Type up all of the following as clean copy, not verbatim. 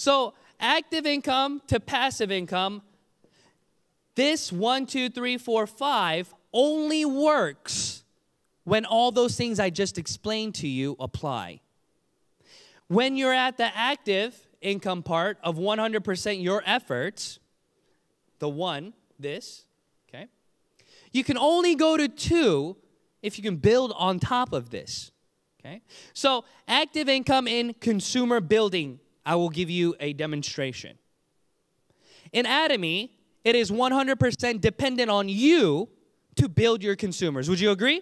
So active income to passive income, this 1, 2, 3, 4, 5 only works when all those things I just explained to you apply. When you're at the active income part of 100% your efforts, the 1, this, okay, you can only go to 2 if you can build on top of this, okay? So active income in consumer building, I will give you a demonstration. In Atomy, it is 100% dependent on you to build your consumers. Would you agree?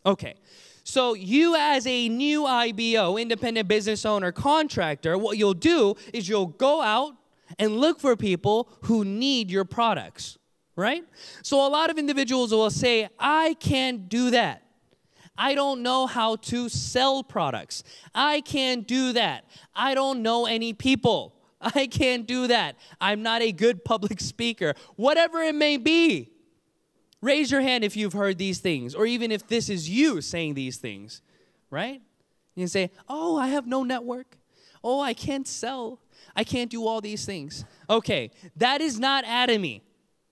Okay. So you as a new IBO, independent business owner, contractor, what you'll do is you'll go out and look for people who need your products, right? So a lot of individuals will say, I can't do that. I don't know how to sell products. I can't do that. I don't know any people. I can't do that. I'm not a good public speaker. Whatever it may be. Raise your hand if you've heard these things, or even if this is you saying these things, right? You can say, oh, I have no network. Oh, I can't sell. I can't do all these things. Okay, that is not Atomy,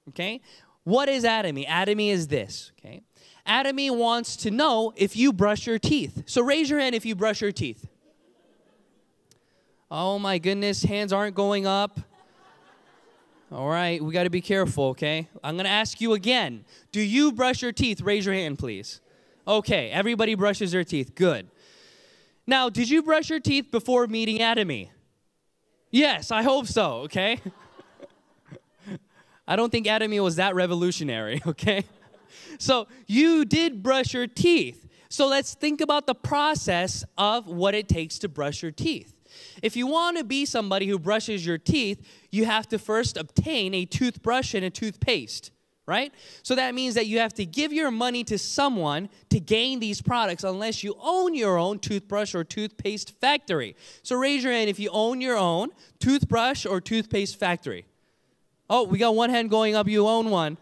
okay? What is Atomy? Atomy is this, okay? Atomy wants to know if you brush your teeth. So raise your hand if you brush your teeth. Oh my goodness, hands aren't going up. All right, we got to be careful, okay? I'm going to ask you again. Do you brush your teeth? Raise your hand, please. Okay, everybody brushes their teeth. Good. Now, did you brush your teeth before meeting Atomy? Yes, I hope so, okay? I don't think Atomy was that revolutionary, okay? So you did brush your teeth. So let's think about the process of what it takes to brush your teeth. If you want to be somebody who brushes your teeth, you have to first obtain a toothbrush and a toothpaste, right? So that means that you have to give your money to someone to gain these products unless you own your own toothbrush or toothpaste factory. So raise your hand if you own your own toothbrush or toothpaste factory. Oh, we got one hand going up. You own one.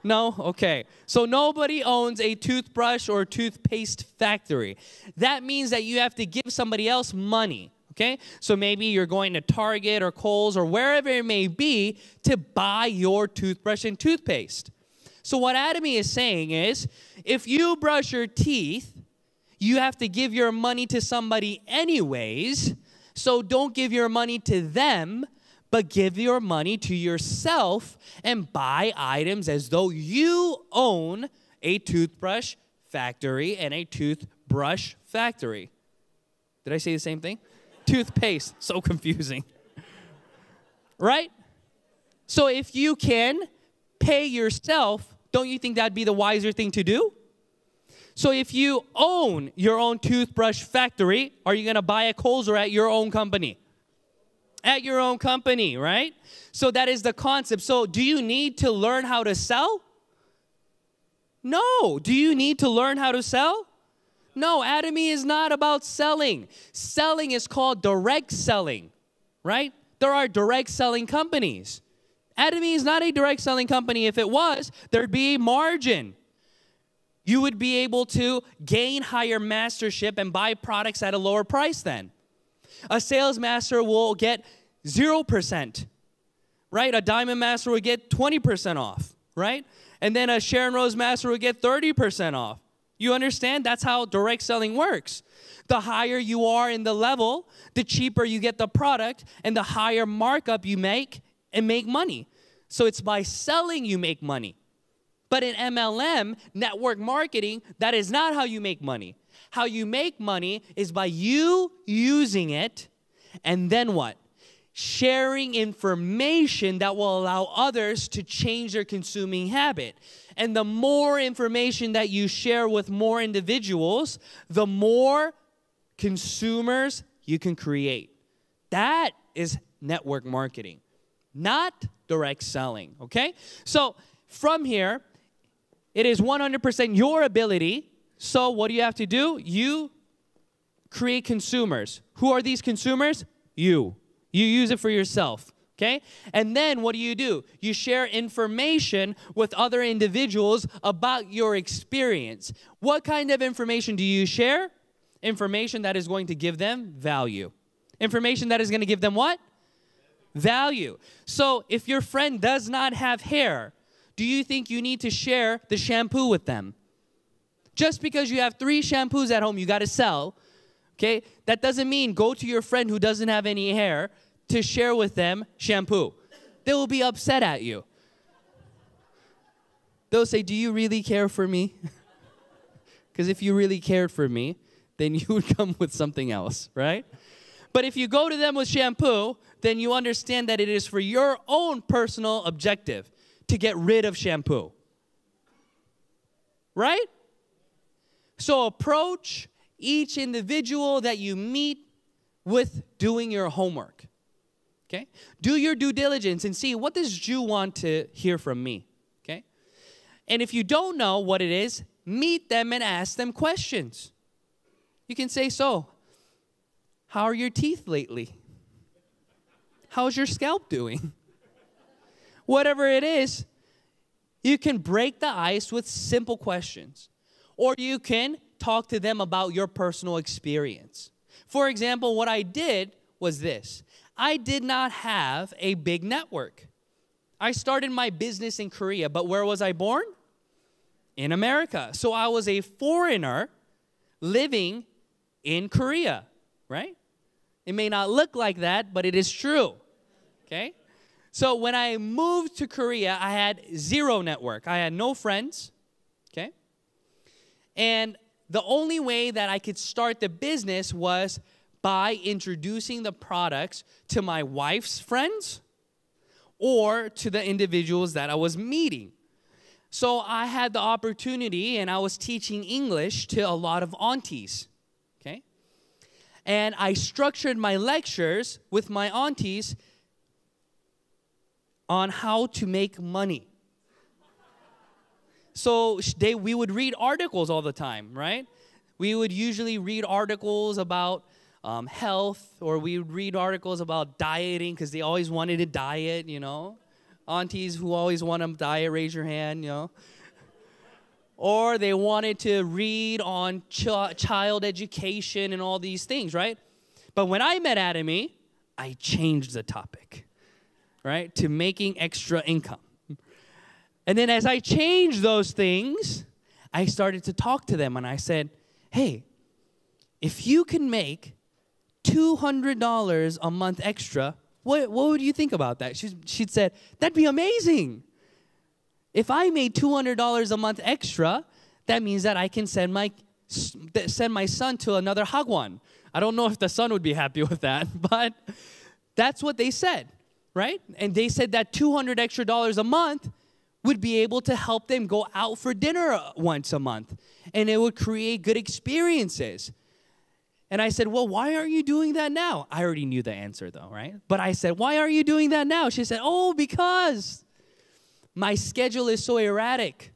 No? Okay. So nobody owns a toothbrush or toothpaste factory. That means that you have to give somebody else money. Okay, so maybe you're going to Target or Kohl's or wherever it may be to buy your toothbrush and toothpaste. So what Atomy is saying is, if you brush your teeth, you have to give your money to somebody anyways, so don't give your money to them, but give your money to yourself and buy items as though you own a toothbrush factory and a toothbrush factory. Did I say the same thing? Toothpaste, so confusing, right? So if you can pay yourself, don't you think that'd be the wiser thing to do? So if you own your own toothbrush factory, are you going to buy at Kohl's or at your own company? At your own company, right? So that is the concept. So do you need to learn how to sell? No. Do you need to learn how to sell? No, Atomy is not about selling. Selling is called direct selling, right? There are direct selling companies. Atomy is not a direct selling company. If it was, there'd be a margin. You would be able to gain higher mastership and buy products at a lower price then. A sales master will get 0%, right? A diamond master will get 20% off, right? And then a Sharon Rose master will get 30% off. You understand? That's how direct selling works. The higher you are in the level, the cheaper you get the product, and the higher markup you make and make money. So it's by selling you make money. But in MLM, network marketing, that is not how you make money. How you make money is by you using it, and then what? Sharing information that will allow others to change their consuming habit. And the more information that you share with more individuals, the more consumers you can create. That is network marketing, not direct selling, okay? So from here, it is 100% your ability. So what do you have to do? You create consumers. Who are these consumers? You. You use it for yourself. Okay? And then what do? You share information with other individuals about your experience. What kind of information do you share? Information that is going to give them value. Information that is going to give them what? Value. So if your friend does not have hair, do you think you need to share the shampoo with them? Just because you have 3 shampoos at home you got to sell, okay, that doesn't mean go to your friend who doesn't have any hair to share with them shampoo. They will be upset at you. They'll say, do you really care for me? Because if you really cared for me, then you would come with something else, right? But if you go to them with shampoo, then you understand that it is for your own personal objective to get rid of shampoo. Right? So approach each individual that you meet with doing your homework. Okay? Do your due diligence and see, what does Jew want to hear from me? Okay? And if you don't know what it is, meet them and ask them questions. You can say, so, how are your teeth lately? How's your scalp doing? Whatever it is, you can break the ice with simple questions. Or you can talk to them about your personal experience. For example, what I did was this. I did not have a big network. I started my business in Korea, but where was I born? In America. So I was a foreigner living in Korea, right? It may not look like that, but it is true, okay? So when I moved to Korea, I had 0 network. I had no friends, okay? And the only way that I could start the business was by introducing the products to my wife's friends or to the individuals that I was meeting. So I had the opportunity, and I was teaching English to a lot of aunties, okay? And I structured my lectures with my aunties on how to make money. So we would read articles all the time, right? We would usually read articles about health, or we would read articles about dieting because they always wanted to diet, you know. Aunties who always want to diet, raise your hand, you know. Or they wanted to read on child education and all these things, right? But when I met Atomy, I changed the topic, right, to making extra income. And then as I changed those things, I started to talk to them, and I said, hey, if you can make $200 a month extra, what would you think about that? She'd said, that'd be amazing. If I made $200 a month extra, that means that I can send my son to another hagwon. I don't know if the son would be happy with that, but that's what they said, right? And they said that $200 extra a month would be able to help them go out for dinner once a month, and it would create good experiences. And I said, well, why aren't you doing that now? I already knew the answer, though, right? But I said, why aren't you doing that now? She said, oh, because my schedule is so erratic.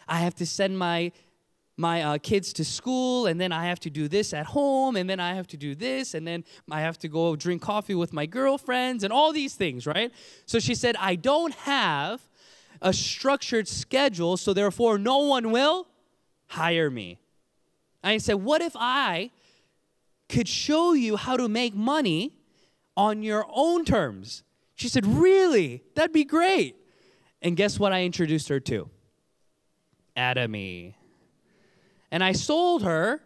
I have to send my kids to school, and then I have to do this at home, and then I have to do this, and then I have to go drink coffee with my girlfriends, and all these things, right? So she said, I don't have a structured schedule, so therefore no one will hire me. I said, what if I could show you how to make money on your own terms? She said, really? That'd be great. And guess what I introduced her to? Atomy. And I sold her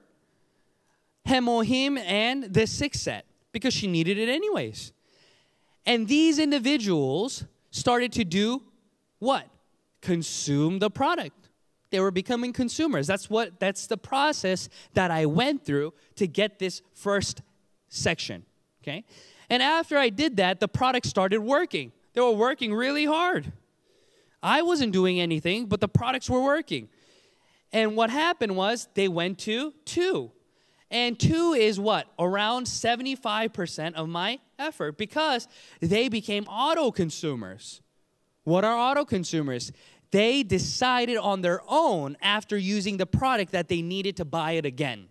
Hemohim and the 6 set because she needed it anyways. And these individuals started to do what? Consume the product. They were becoming consumers. That's the process that I went through to get this first section, okay? And after I did that, the product started working. They were working really hard. I wasn't doing anything, but the products were working. And what happened was they went to 2. And 2 is what? Around 75% of my effort because they became auto consumers. What are auto consumers? They decided on their own after using the product that they needed to buy it again.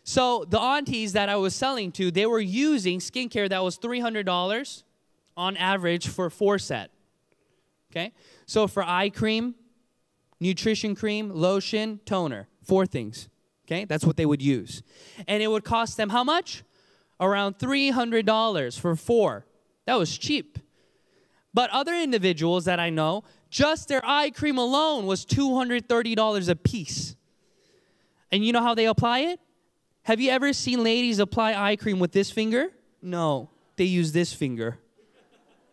So the aunties that I was selling to, they were using skincare that was $300 on average for 4 set. Okay? So for eye cream, nutrition cream, lotion, toner, 4 things. Okay? That's what they would use. And it would cost them how much? Around $300 for 4. That was cheap. But other individuals that I know, just their eye cream alone was $230 a piece. And you know how they apply it? Have you ever seen ladies apply eye cream with this finger? No, they use this finger.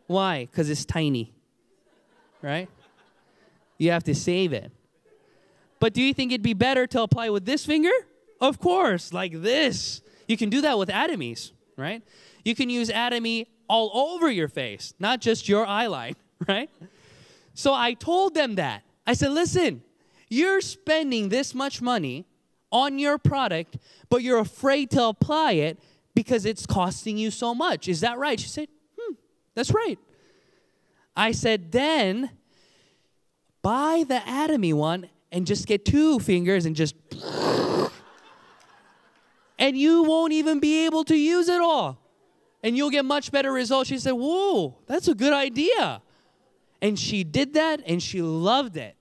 Why? Because it's tiny, right? You have to save it. But do you think it'd be better to apply with this finger? Of course, like this. You can do that with Atomys, right? You can use Atomy all over your face, not just your eye line, right? So I told them that. I said, listen, you're spending this much money on your product, but you're afraid to apply it because it's costing you so much. Is that right? She said, that's right. I said, then buy the Atomy one and just get 2 fingers and just, and you won't even be able to use it all. And you'll get much better results. She said, whoa, that's a good idea. And she did that, and she loved it.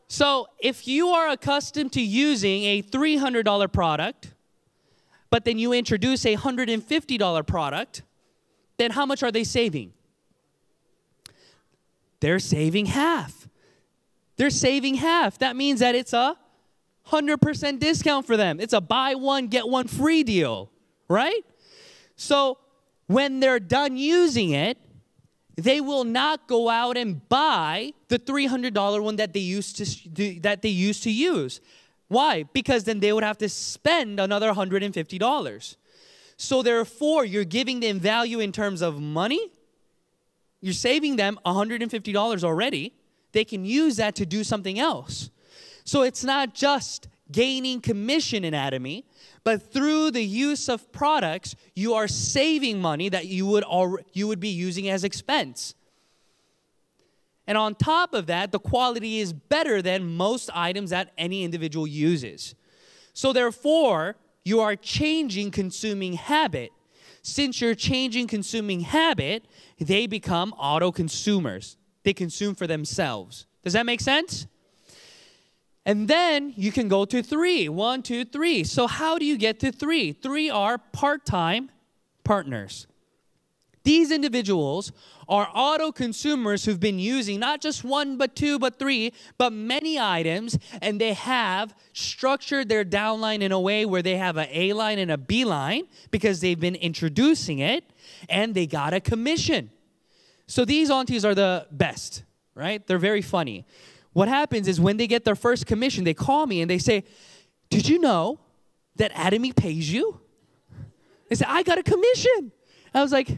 So if you are accustomed to using a $300 product, but then you introduce a $150 product, then how much are they saving? They're saving half. They're saving half. That means that it's a 100% discount for them. It's a buy one, get one free deal, right? So when they're done using it, they will not go out and buy the $300 one that they used to use. Why? Because then they would have to spend another $150. So therefore, you're giving them value in terms of money. You're saving them $150 already. They can use that to do something else. So it's not just gaining commission in Atomy, but through the use of products, you are saving money that you would be using as expense. And on top of that, the quality is better than most items that any individual uses. So therefore, you are changing consuming habit. Since you're changing consuming habit, they become auto consumers. They consume for themselves. Does that make sense? And then you can go to 3. 1, 2, 3. So how do you get to 3? 3 are part-time partners. These individuals are auto consumers who've been using not just 1, but 2, but 3, but many items, and they have structured their downline in a way where they have an A line and a B line because they've been introducing it, and they got a commission. So these aunties are the best, right? They're very funny. What happens is when they get their first commission, they call me and they say, did you know that Atomy pays you? They say, I got a commission. I was like,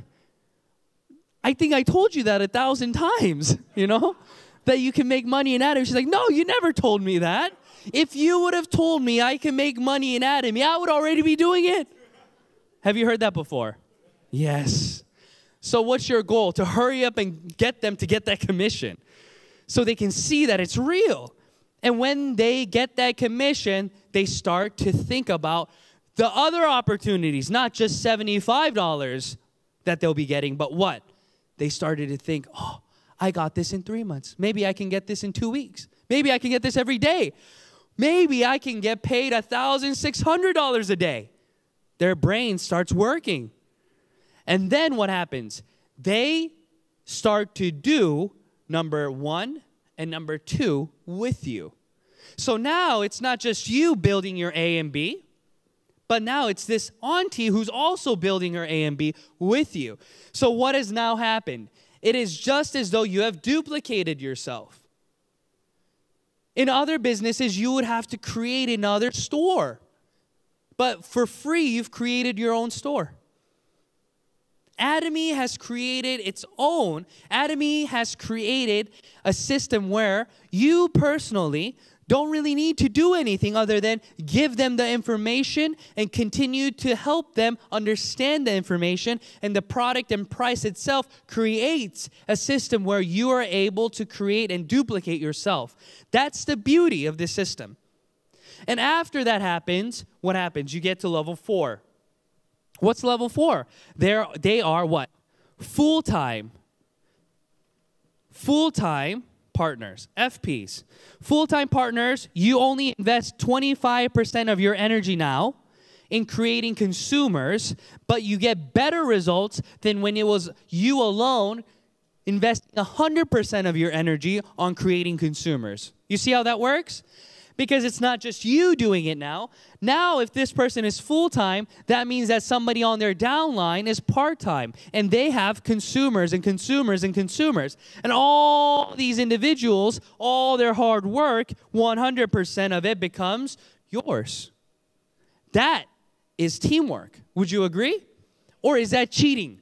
I think I told you that 1,000 times, that you can make money in Atomy. She's like, no, you never told me that. If you would have told me I can make money in Atomy, I would already be doing it. Have you heard that before? Yes. So what's your goal? To hurry up and get them to get that commission so they can see that it's real. And when they get that commission, they start to think about the other opportunities, not just $75 that they'll be getting, but what? They started to think, oh, I got this in 3 months. Maybe I can get this in 2 weeks. Maybe I can get this every day. Maybe I can get paid $1,600 a day. Their brain starts working. And then what happens? They start to do number 1 and number 2 with you. So now it's not just you building your A and B, but now it's this auntie who's also building her A and B with you. So what has now happened? It is just as though you have duplicated yourself. In other businesses, you would have to create another store. But for free, you've created your own store. Atomy has created its own. Atomy has created a system where you personally don't really need to do anything other than give them the information and continue to help them understand the information, and the product and price itself creates a system where you are able to create and duplicate yourself. That's the beauty of this system. And after that happens, what happens? You get to level 4. What's level 4? They are what? Full-time partners, FPs. Full-time partners, you only invest 25% of your energy now in creating consumers, but you get better results than when it was you alone investing 100% of your energy on creating consumers. You see how that works? Because it's not just you doing it now. Now, if this person is full-time, that means that somebody on their downline is part-time, and they have consumers and consumers and consumers. And all these individuals, all their hard work, 100% of it becomes yours. That is teamwork. Would you agree? Or is that cheating?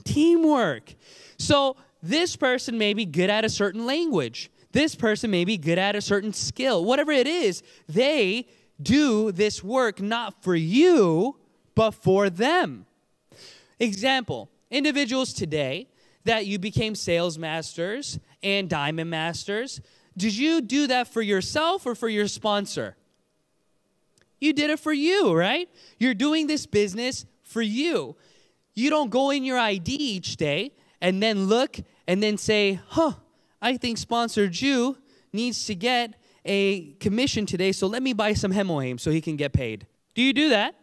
Teamwork. So this person may be good at a certain language. This person may be good at a certain skill. Whatever it is, they do this work not for you, but for them. Example, individuals today that you became sales masters and diamond masters, did you do that for yourself or for your sponsor? You did it for you, right? You're doing this business for you. You don't go in your ID each day and then look and then say, I think sponsor Jew needs to get a commission today, so let me buy some hemohame so he can get paid. Do you do that?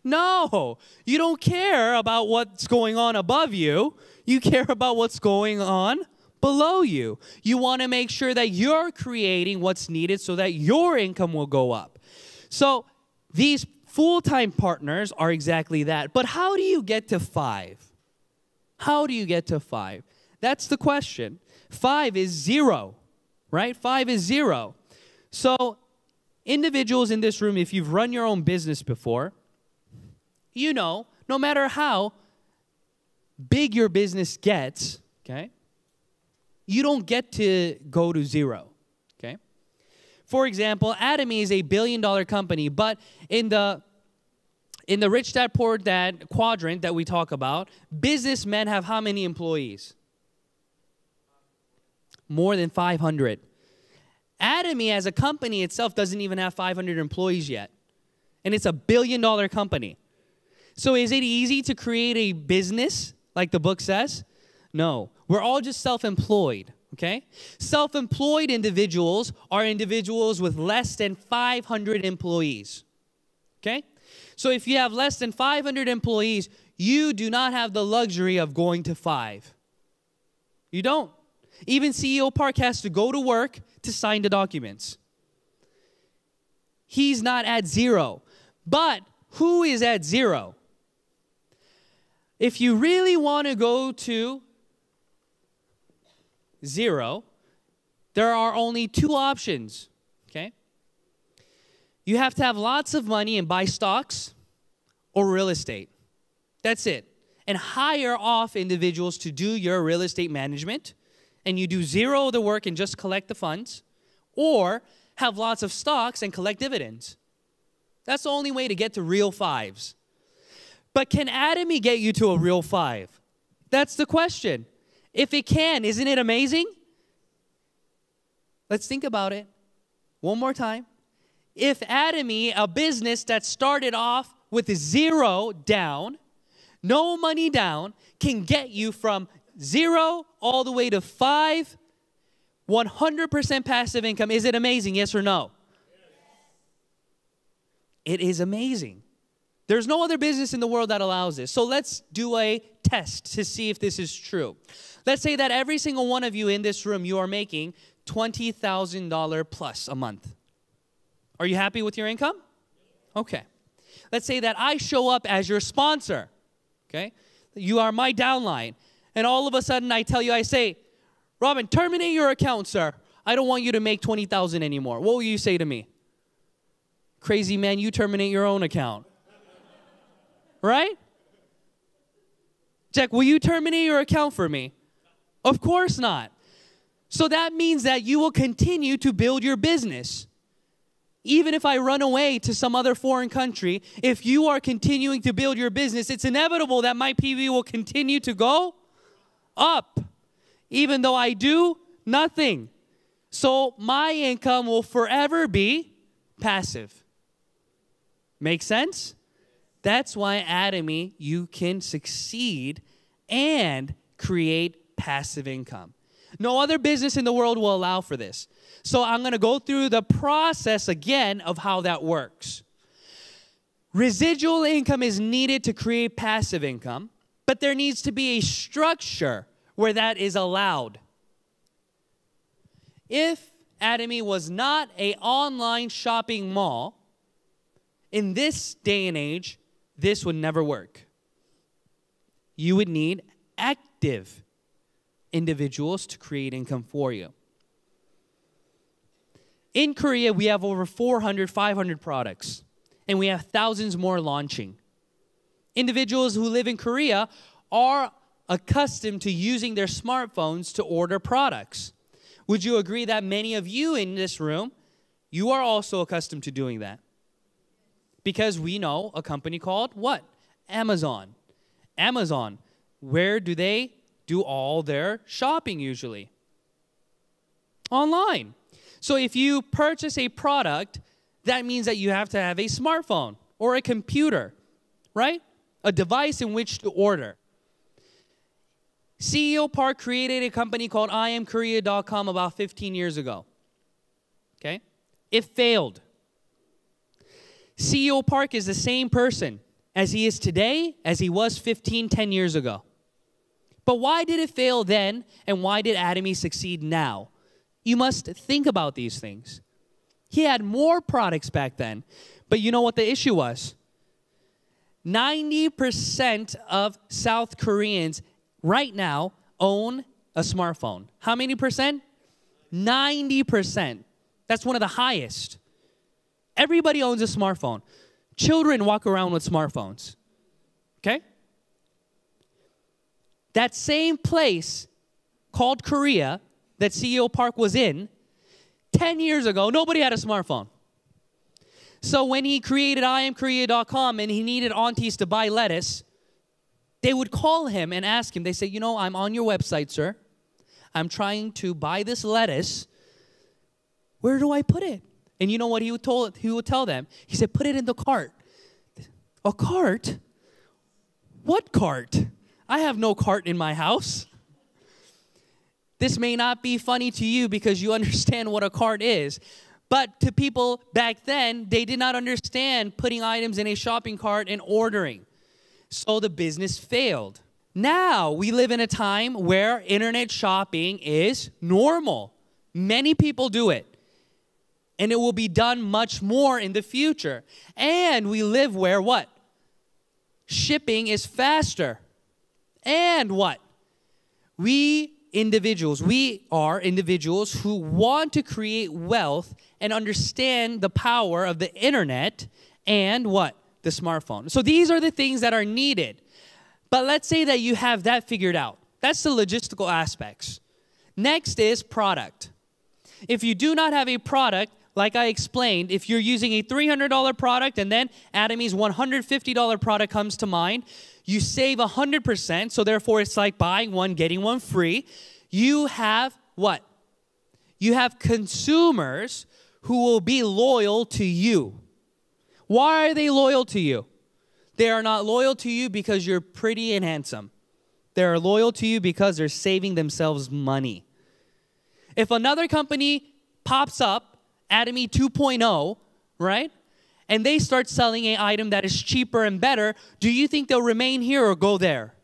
No. You don't care about what's going on above you. You care about what's going on below you. You want to make sure that you're creating what's needed so that your income will go up. So these full-time partners are exactly that. But how do you get to 5? How do you get to 5? That's the question. 5 is 0, right? 5 is 0. So individuals in this room, if you've run your own business before, you know, no matter how big your business gets, okay, you don't get to go to 0, okay? For example, Atomy is a billion-dollar company, but in the Rich Dad Poor Dad quadrant that we talk about, businessmen have how many employees? More than 500. Atomy as a company itself doesn't even have 500 employees yet. And it's a billion-dollar company. So is it easy to create a business like the book says? No. We're all just self-employed, okay? Self-employed individuals are individuals with less than 500 employees, okay? So if you have less than 500 employees, you do not have the luxury of going to 5. You don't. Even CEO Park has to go to work to sign the documents. He's not at 0. But who is at 0? If you really want to go to 0, there are only 2 options, okay? You have to have lots of money and buy stocks or real estate. That's it. And hire off individuals to do your real estate management. And you do 0 of the work and just collect the funds, or have lots of stocks and collect dividends. That's the only way to get to real 5s. But can Atomy get you to a real 5? That's the question. If it can, isn't it amazing? Let's think about it one more time. If Atomy, a business that started off with 0 down, no money down, can get you from 0 all the way to 5, 100% passive income. Is it amazing? Yes or no? Yes. It is amazing. There's no other business in the world that allows this. So let's do a test to see if this is true. Let's say that every single one of you in this room, you are making $20,000 plus a month. Are you happy with your income? Okay. Let's say that I show up as your sponsor. Okay? You are my downline. And all of a sudden I tell you, I say, Robin, terminate your account, sir. I don't want you to make $20,000 anymore. What will you say to me? Crazy man, you terminate your own account. Right? Jack, will you terminate your account for me? Of course not. So that means that you will continue to build your business. Even if I run away to some other foreign country, if you are continuing to build your business, it's inevitable that my PV will continue to go up, even though I do nothing. So my income will forever be passive. Make sense? That's why Atomy, you can succeed and create passive income. No other business in the world will allow for this. So I'm going to go through the process again of how that works. Residual income is needed to create passive income, but there needs to be a structure where that is allowed. If Atomy was not an online shopping mall, in this day and age, this would never work. You would need active individuals to create income for you. In Korea, we have over 400, 500 products, and we have thousands more launching. Individuals who live in Korea are accustomed to using their smartphones to order products. Would you agree that many of you in this room, you are also accustomed to doing that? Because we know a company called what? Amazon. Amazon, where do they do all their shopping usually? Online. So if you purchase a product, that means that you have to have a smartphone or a computer, right? A device in which to order. CEO Park created a company called IamKorea.com about 15 years ago. Okay? It failed. CEO Park is the same person as he is today as he was 10 years ago. But why did it fail then, and why did Atomy succeed now? You must think about these things. He had more products back then, but you know what the issue was? 90% of South Koreans right now own a smartphone. How many percent? 90%. That's one of the highest. Everybody owns a smartphone. Children walk around with smartphones. Okay? That same place called Korea that CEO Park was in, 10 years ago, nobody had a smartphone. So when he created IamKorea.com and he needed aunties to buy lettuce, they would call him and ask him. They say, you know, I'm on your website, sir. I'm trying to buy this lettuce. Where do I put it? And you know what he would tell them? He said, put it in the cart. A cart? What cart? I have no cart in my house. This may not be funny to you because you understand what a cart is. But to people back then, they did not understand putting items in a shopping cart and ordering. So the business failed. Now we live in a time where internet shopping is normal. Many people do it. And it will be done much more in the future. And we live where what? Shipping is faster. And what? We are individuals who want to create wealth and understand the power of the internet and what? The smartphone. So these are the things that are needed. But let's say that you have that figured out. That's the logistical aspects. Next is product. If you do not have a product, like I explained, if you're using a $300 product and then Atomy's $150 product comes to mind, you save 100%, so therefore it's like buying one, getting one free. You have what? You have consumers who will be loyal to you. Why are they loyal to you? They are not loyal to you because you're pretty and handsome. They are loyal to you because they're saving themselves money. If another company pops up, Atomy 2.0, right? And they start selling an item that is cheaper and better, do you think they'll remain here or go there?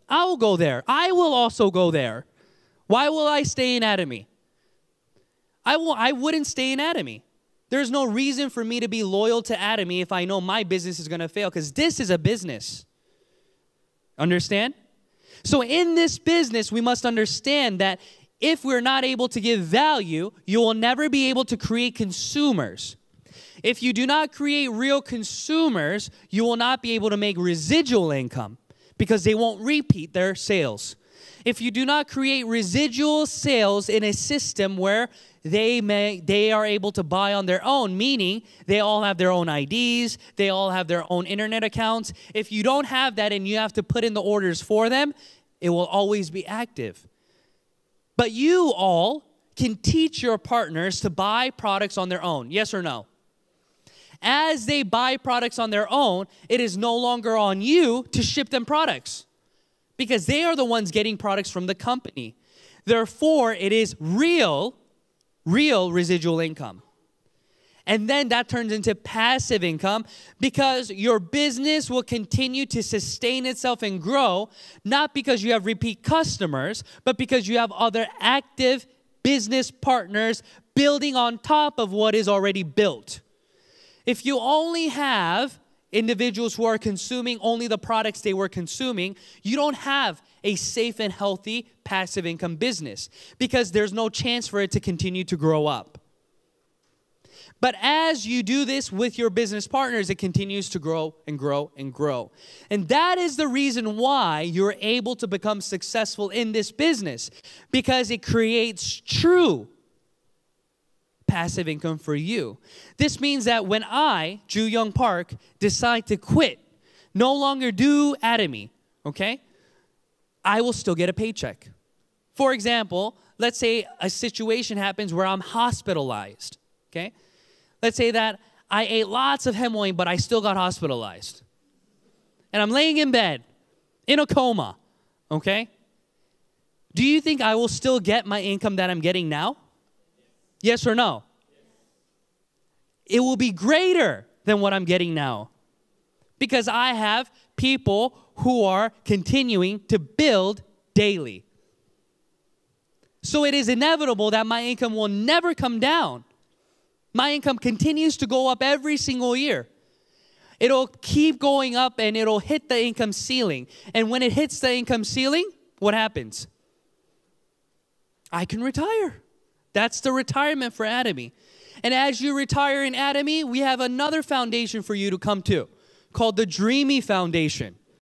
I will go there. I will also go there. Why will I stay in Atomy? I wouldn't stay in Atomy. There's no reason for me to be loyal to Atomy if I know my business is going to fail, because this is a business. Understand? So in this business, we must understand that if we're not able to give value, you will never be able to create consumers. If you do not create real consumers, you will not be able to make residual income because they won't repeat their sales. If you do not create residual sales in a system where they are able to buy on their own, meaning they all have their own IDs, they all have their own internet accounts. If you don't have that and you have to put in the orders for them, it will always be active. But you all can teach your partners to buy products on their own. Yes or no? As they buy products on their own, it is no longer on you to ship them products because they are the ones getting products from the company. Therefore, it is real residual income. And then that turns into passive income because your business will continue to sustain itself and grow, not because you have repeat customers, but because you have other active business partners building on top of what is already built. If you only have individuals who are consuming only the products they were consuming, you don't have a safe and healthy passive income business because there's no chance for it to continue to grow up. But as you do this with your business partners, it continues to grow and grow and grow. And that is the reason why you're able to become successful in this business, because it creates true passive income for you. This means that when I, Ju Young Park, decide to quit, no longer do Atomy, okay, I will still get a paycheck. For example, let's say a situation happens where I'm hospitalized, okay? Let's say that I ate lots of hemp oil, but I still got hospitalized. And I'm laying in bed, in a coma, okay? Do you think I will still get my income that I'm getting now? Yes or no? It will be greater than what I'm getting now because I have people who are continuing to build daily. So it is inevitable that my income will never come down. My income continues to go up every single year. It'll keep going up and it'll hit the income ceiling. And when it hits the income ceiling, what happens? I can retire. That's the retirement for Atomy. And as you retire in Atomy, we have another foundation for you to come to called the Dreamy Foundation.